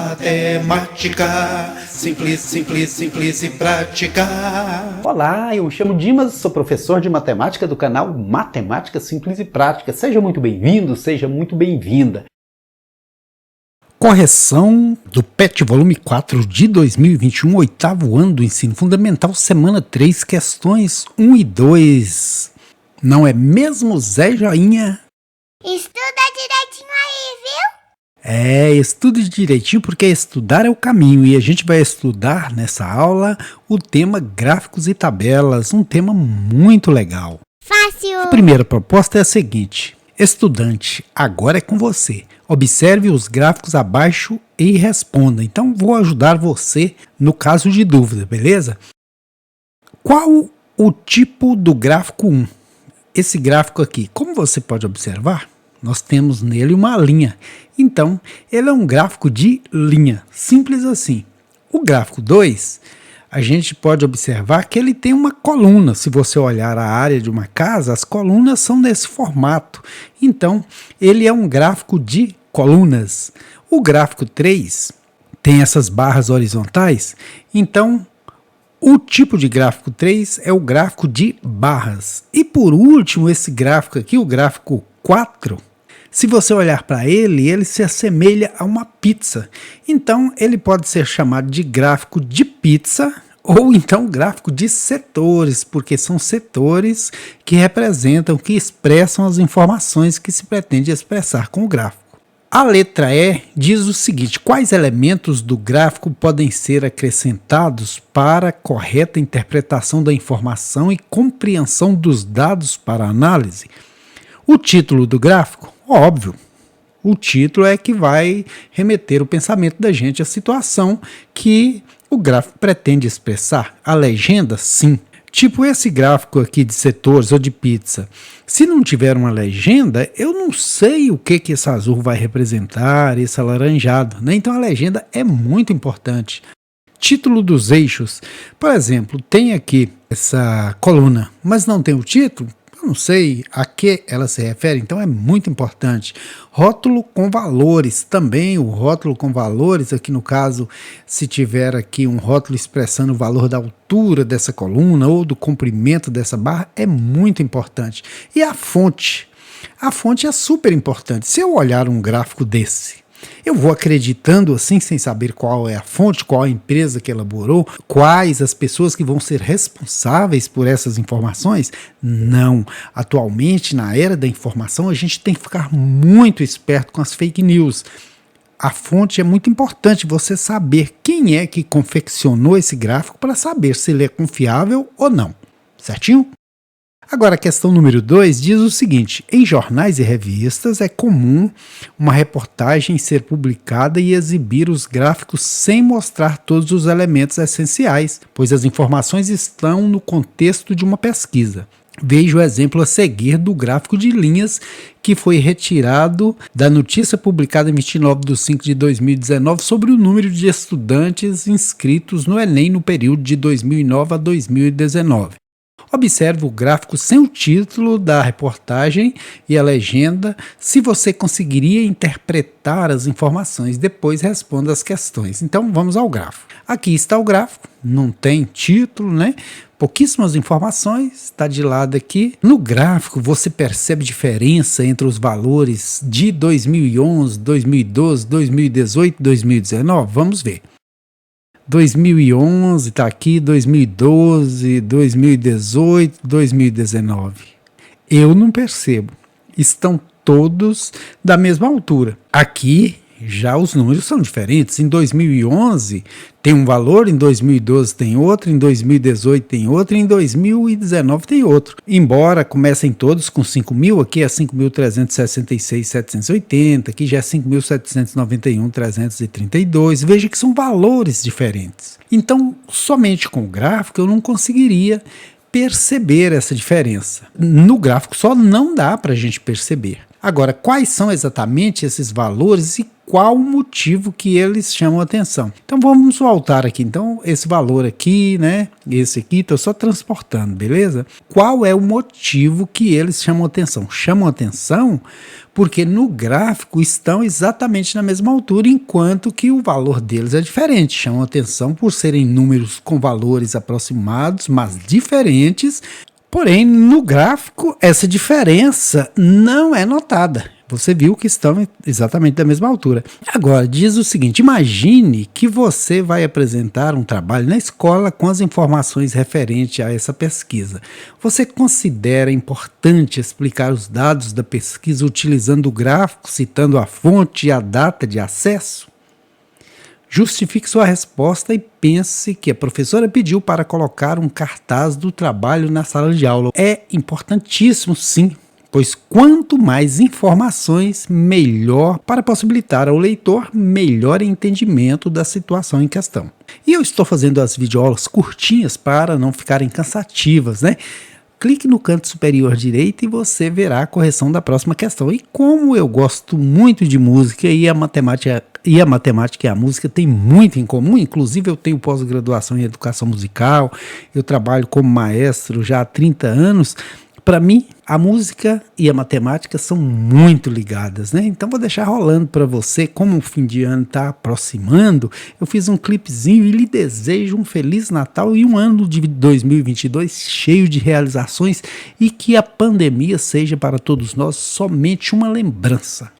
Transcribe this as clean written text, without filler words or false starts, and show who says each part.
Speaker 1: Matemática, simples, simples, simples e prática.
Speaker 2: Olá, eu me chamo Dimas, sou professor de matemática do canal Matemática Simples e Prática. Seja muito bem-vindo, seja muito bem-vinda. Correção do PET volume 4 de 2021, oitavo ano do ensino fundamental, semana 3, questões 1 e 2. Não é mesmo, Zé Joinha?
Speaker 3: Estuda direitinho aí, viu?
Speaker 2: Estude direitinho porque estudar é o caminho e a gente vai estudar nessa aula o tema gráficos e tabelas, um tema muito legal.
Speaker 3: Fácil!
Speaker 2: A primeira proposta é a seguinte: estudante, agora é com você. Observe os gráficos abaixo e responda. Então vou ajudar você no caso de dúvida, beleza? Qual o tipo do gráfico 1? Esse gráfico aqui, como você pode observar, nós temos nele uma linha. Então, ele é um gráfico de linha, simples assim. O gráfico 2, a gente pode observar que ele tem uma coluna. Se você olhar a área de uma casa, as colunas são desse formato. Então, ele é um gráfico de colunas. O gráfico 3 tem essas barras horizontais. Então, o tipo de gráfico 3 é o gráfico de barras. E por último, esse gráfico aqui, o gráfico 4, se você olhar para ele, ele se assemelha a uma pizza. Então, ele pode ser chamado de gráfico de pizza ou então gráfico de setores, porque são setores que representam, que expressam as informações que se pretende expressar com o gráfico. A letra E diz o seguinte: quais elementos do gráfico podem ser acrescentados para a correta interpretação da informação e compreensão dos dados para análise? O título do gráfico? Óbvio, o título é que vai remeter o pensamento da gente à situação que o gráfico pretende expressar. A legenda, sim. Tipo esse gráfico aqui de setores ou de pizza. Se não tiver uma legenda, eu não sei o que esse azul vai representar, esse alaranjado, né? Então a legenda é muito importante. Título dos eixos. Por exemplo, tem aqui essa coluna, mas não tem o título. Eu não sei a que ela se refere, então é muito importante. Rótulo com valores, também o rótulo com valores, aqui no caso, se tiver aqui um rótulo expressando o valor da altura dessa coluna ou do comprimento dessa barra, é muito importante. E a fonte é super importante. Se eu olhar um gráfico desse, eu vou acreditando assim, sem saber qual é a fonte, qual a empresa que elaborou, quais as pessoas que vão ser responsáveis por essas informações? Não. Atualmente, na era da informação, a gente tem que ficar muito esperto com as fake news. A fonte é muito importante, você saber quem é que confeccionou esse gráfico para saber se ele é confiável ou não. Certinho? Agora, a questão número 2 diz o seguinte: em jornais e revistas é comum uma reportagem ser publicada e exibir os gráficos sem mostrar todos os elementos essenciais, pois as informações estão no contexto de uma pesquisa. Veja o exemplo a seguir do gráfico de linhas que foi retirado da notícia publicada em 29/5/2019 sobre o número de estudantes inscritos no Enem no período de 2009 a 2019. Observe o gráfico sem o título da reportagem e a legenda, se você conseguiria interpretar as informações. Depois responda as questões. Então vamos ao gráfico. Aqui está o gráfico, não tem título, né? Pouquíssimas informações, está de lado aqui. No gráfico você percebe diferença entre os valores de 2011, 2012, 2018, 2019? Vamos ver. 2011 está aqui, 2012, 2018, 2019. Eu não percebo. Estão todos da mesma altura. Aqui já os números são diferentes. Em 2011 tem um valor, em 2012 tem outro, em 2018 tem outro, em 2019 tem outro. Embora comecem todos com 5.000, aqui é 5.366.780, aqui já é 5.791.332. Veja que são valores diferentes. Então, somente com o gráfico eu não conseguiria perceber essa diferença. No gráfico só não dá para a gente perceber. Agora, quais são exatamente esses valores e qual o motivo que eles chamam a atenção? Então vamos voltar aqui. Então esse valor aqui, né? Esse aqui, estou só transportando, beleza? Qual é o motivo que eles chamam a atenção? Chamam a atenção porque no gráfico estão exatamente na mesma altura, enquanto que o valor deles é diferente. Chamam a atenção por serem números com valores aproximados, mas diferentes. Porém, no gráfico, essa diferença não é notada. Você viu que estão exatamente da mesma altura. Agora, diz o seguinte, imagine que você vai apresentar um trabalho na escola com as informações referentes a essa pesquisa. Você considera importante explicar os dados da pesquisa utilizando o gráfico, citando a fonte e a data de acesso? Justifique sua resposta e pense que a professora pediu para colocar um cartaz do trabalho na sala de aula. É importantíssimo, sim, pois quanto mais informações, melhor para possibilitar ao leitor melhor entendimento da situação em questão. E eu estou fazendo as videoaulas curtinhas para não ficarem cansativas, né? Clique no canto superior direito e você verá a correção da próxima questão. E como eu gosto muito de música e a matemática e a música têm muito em comum, inclusive eu tenho pós-graduação em educação musical, eu trabalho como maestro já há 30 anos, para mim a música e a matemática são muito ligadas, né? Então vou deixar rolando para você, como o fim de ano está aproximando, eu fiz um clipezinho e lhe desejo um Feliz Natal e um ano de 2022 cheio de realizações e que a pandemia seja para todos nós somente uma lembrança.